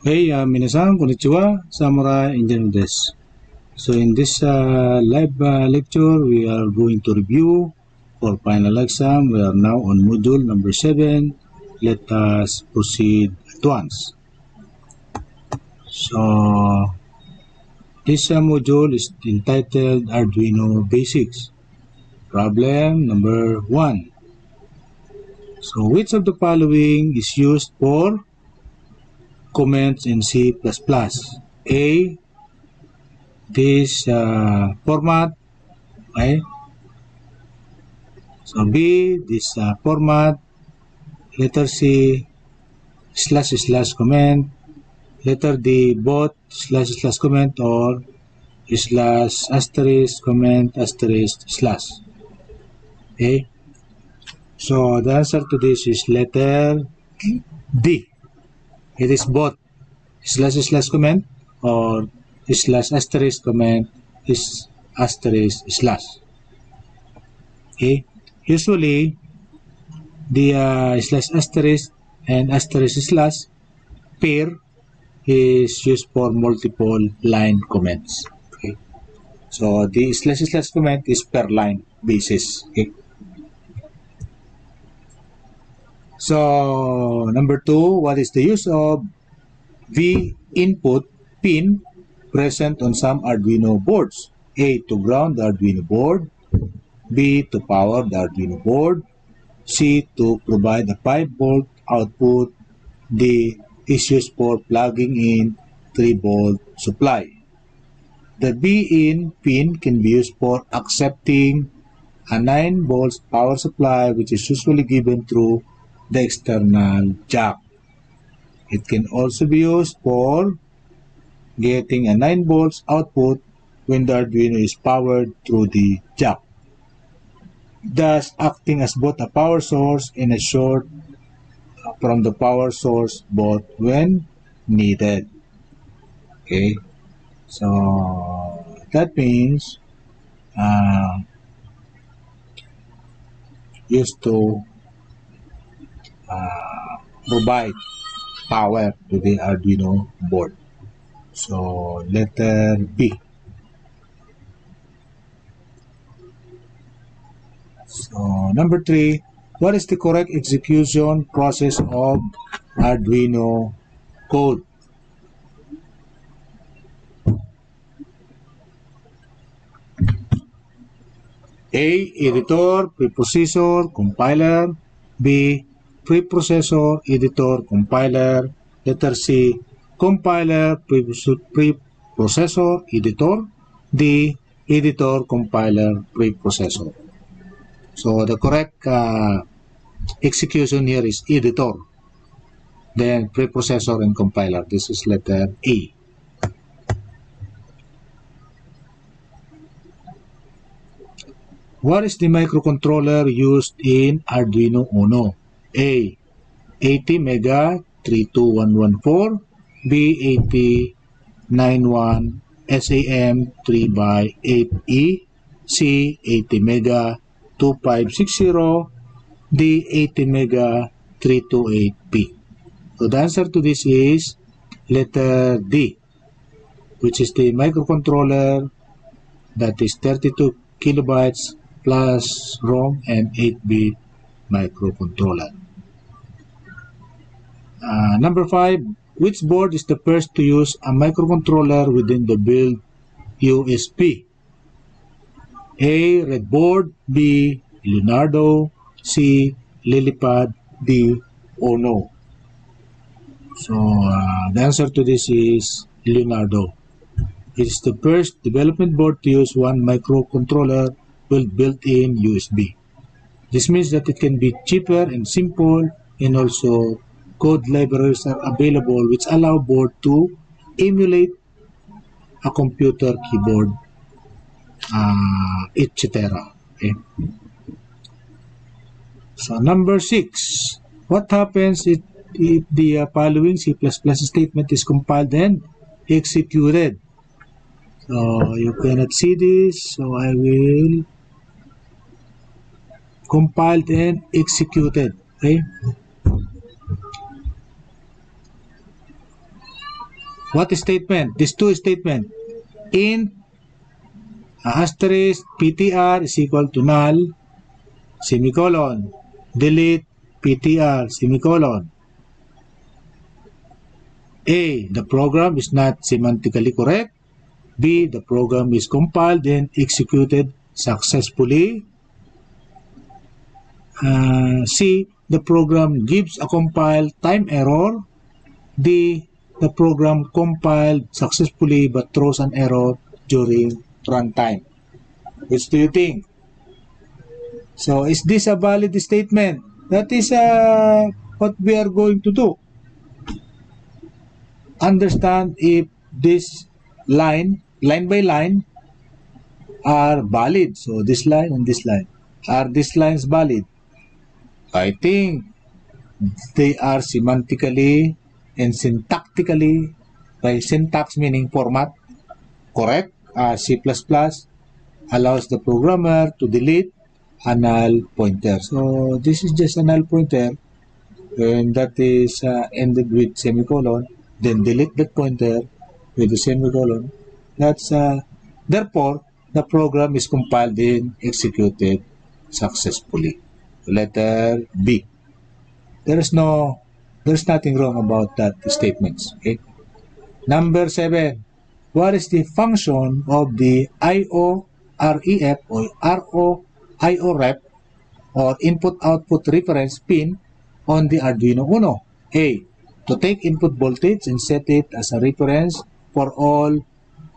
Hey, minasan, konnichiwa, Samurai Engineer desu. So in this live lecture, we are going to review for final exam. We are now on module number 7. Let us proceed at once. So this module is entitled Arduino Basics. Problem number 1. So which of the following is used for comments in C++? A, this format, okay? So B, this format. Letter C, / comment. Letter D, both / comment or / comment */. Okay? So the answer to this is letter D. It is both / comment or / comment */. Okay? Usually, the / and * pair is used for multiple line comments. Okay? So the / comment is per line basis. Okay? So number 2, what is the use of V input pin present on some Arduino boards? A, to ground the Arduino board. B, to power the Arduino board. C, to provide a 5-volt output. D, is used for plugging in 3-volt supply. The B in pin can be used for accepting a 9-volt power supply, which is usually given through the external jack. It can also be used for getting a 9-volt output when the Arduino is powered through the jack, thus acting as both a power source and a short from the power source both when needed. Okay, so that means used to provide power to the Arduino board. So letter B. So number 3, what is the correct execution process of Arduino code? A, editor, preprocessor, compiler. B, preprocessor, editor, compiler. Letter C, compiler, preprocessor, editor. D, editor, compiler, preprocessor. So the correct execution here is editor, then preprocessor and compiler. This is letter A. What is the microcontroller used in Arduino UNO? A, 80 mega 32114. B, 8091 SAM 3x8E. C, 80 mega 2560. D, 80 mega 328P. So the answer to this is letter D, which is the microcontroller that is 32 kilobytes plus ROM and 8-bit microcontroller. Number 5, which board is the first to use a microcontroller within the build USB? A, RIPboard. B, Leonardo. C, Lilypad. D, UNO. So the answer to this is Leonardo. It is the first development board to use one microcontroller with built-in USB. This means that it can be cheaper and simple, and also code libraries are available which allow board to emulate a computer keyboard, etc. Okay. So number 6, what happens if the following C++ statement is compiled and executed? So you cannot see this, so I will compiled and executed. Okay. What statement? These two statements. Int asterisk PTR is equal to null, semicolon. Delete PTR, semicolon. A, the program is not semantically correct. B, the program is compiled and executed successfully. C, the program gives a compile time error. D, the program compiled successfully but throws an error during runtime. Which do you think? So, is this a valid statement? That is what we are going to do. Understand if this line by line, are valid. So, this line and this line. Are these lines valid? I think they are semantically and syntactically, by syntax meaning format, correct. C++ allows the programmer to delete a null pointer. So, this is just a null pointer, and that is ended with semicolon. Then delete that pointer with the semicolon. That's therefore the program is compiled and executed successfully. Letter B. There's nothing wrong about that statements. Okay. Number 7. What is the function of the IOREF or IOREF or input-output reference pin on the Arduino UNO? A, to take input voltage and set it as a reference for all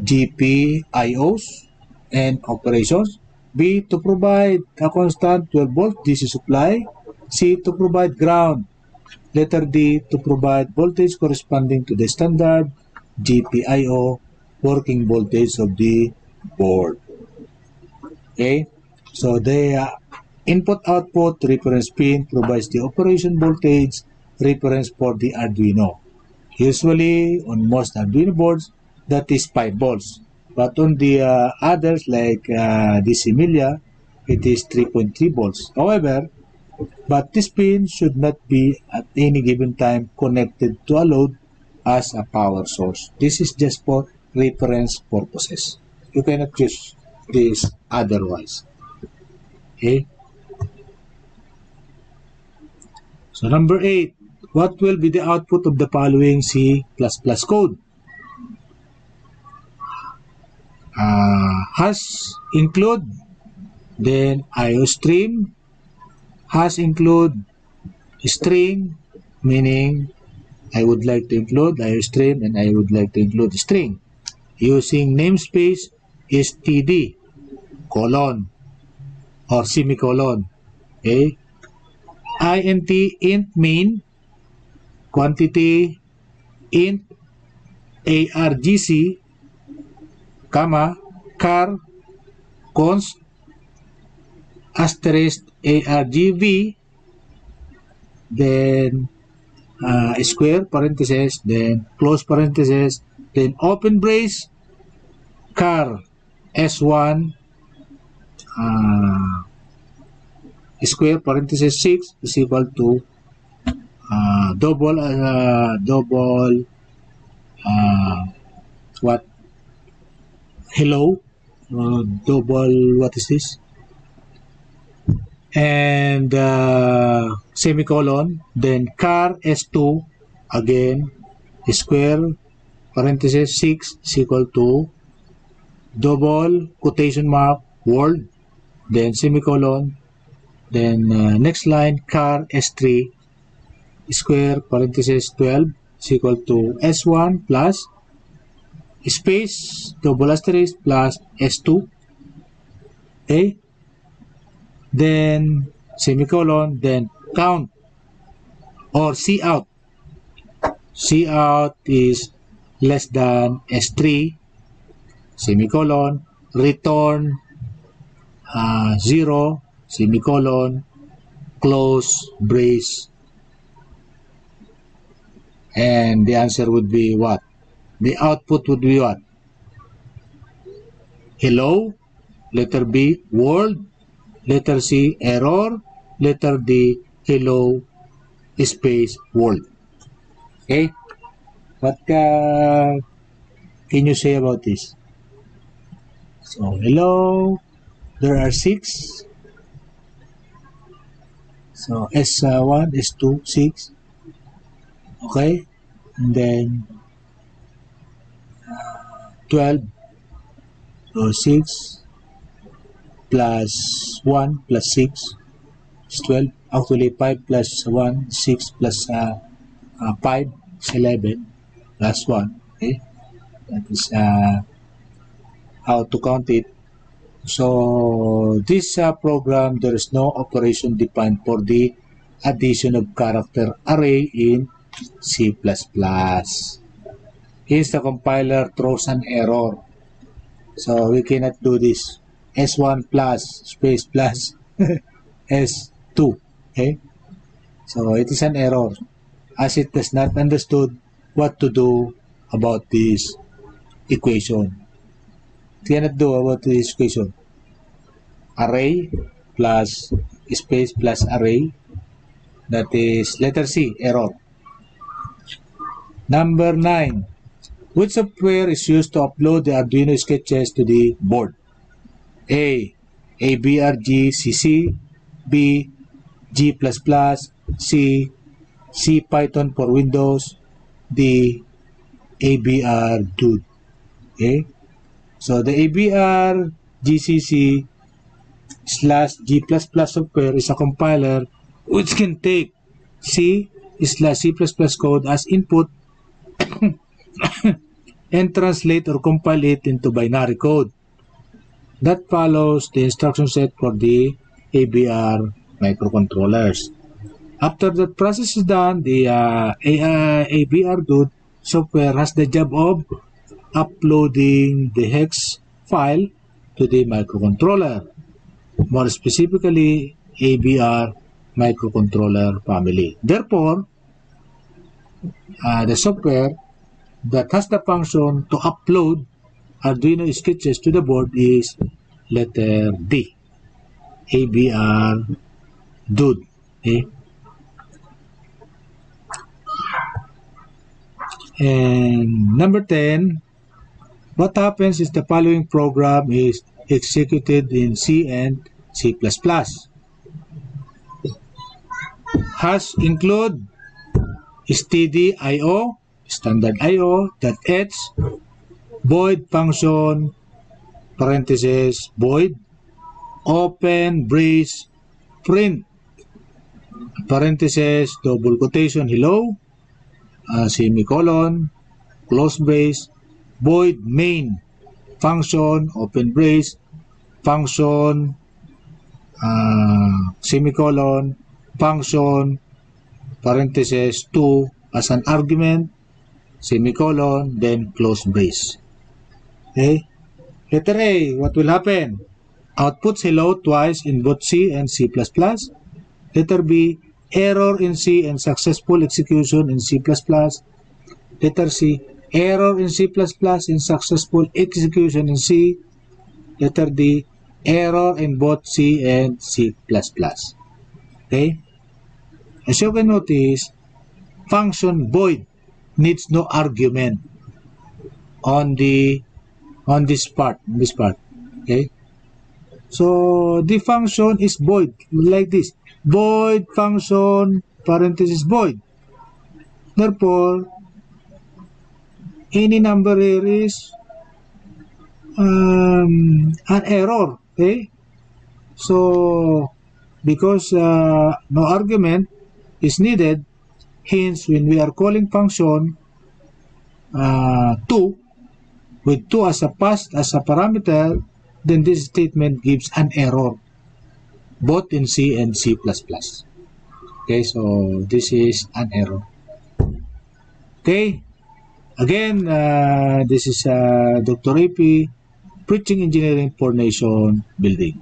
GPIOs and operations. B, to provide a constant 12 volt DC supply. C, to provide ground. Letter D, to provide voltage corresponding to the standard GPIO working voltage of the board. Okay, so the input-output reference pin provides the operation voltage reference for the Arduino. Usually, on most Arduino boards, that is 5 volts. But on the others, like the Similia, it is 3.3 volts. However, but this pin should not be at any given time connected to a load as a power source. This is just for reference purposes. You cannot use this otherwise. Okay. So number 8, what will be the output of the following C++ code? Has include, then IOStream, has include string, meaning I would like to include IOStream and I would like to include string. Using namespace std, colon, or semicolon. Okay. int main, quantity, int argc, comma, char, const, asterisk argv, then square parenthesis, then close parenthesis, then open brace, char s1 square parenthesis 6 is equal to double what, hello, double, what is this, and semicolon, then char s2 again square parenthesis 6 is equal to double quotation mark world, then semicolon, then next line char s3 square parenthesis 12 is equal to s1 plus space double asterisk plus s2. Okay, then semicolon, then count or cout. Cout is less than s3, semicolon, return 0, semicolon, close brace. And the answer would be what? The output would be what? Hello, letter B, world, letter C, error, letter D, hello, space, world. Okay? What can you say about this? So, hello, there are 6. So, S1, S2, 6. Okay, and then 12. So, 6 plus 1 plus 6 is 12. Actually, 5 plus 1, 6 plus 5 is 11 plus 1. Okay, that is how to count it. So, this program, there is no operation defined for the addition of character array in C++. Hence, the compiler throws an error. So, we cannot do this. S1 plus space plus S2. Okay? So, it is an error as it does not understood what to do about this equation. Cannot do about this equation. Array plus space plus array. That is letter C, error. Number 9. Which software is used to upload the Arduino sketches to the board? A. ABRGCC. B. G++. C. C Python for Windows. D. ABRDUDE. Okay? So, the ABRGCC /G++ software is a compiler which can take C/C++ code as input and translate or compile it into binary code. That follows the instruction set for the ABR microcontrollers. After that process is done, the ABRDUDE software has the job of uploading the hex file to the microcontroller. More specifically, ABR microcontroller family. Therefore, the software that has the function to upload Arduino sketches to the board is letter D, ABRDUDE. Okay? And number 10, what happens is the following program is executed in C and C++. Has include stdio, standard IO, .h, void function, parenthesis, void, open brace, print, parenthesis, double quotation, hello, semicolon, close brace, void main, function, open brace, function, semicolon, function, parenthesis, 2 as an argument, semicolon, then close brace. Okay? Letter A, what will happen? Outputs hello twice in both C and C++. Letter B, error in C and successful execution in C++. Letter C, error in C++ and successful execution in C. Letter D, error in both C and C++. Okay? As you can notice, function void needs no argument on this part. Okay? So the function is void like this. Void function parenthesis void. Therefore, any number here is an error. Okay? So because no argument is needed, hence when we are calling function 2 with 2 as a parameter, then this statement gives an error both in C and C++. Okay, so this is an error. Okay, again, this is Dr. AP preaching engineering for nation building.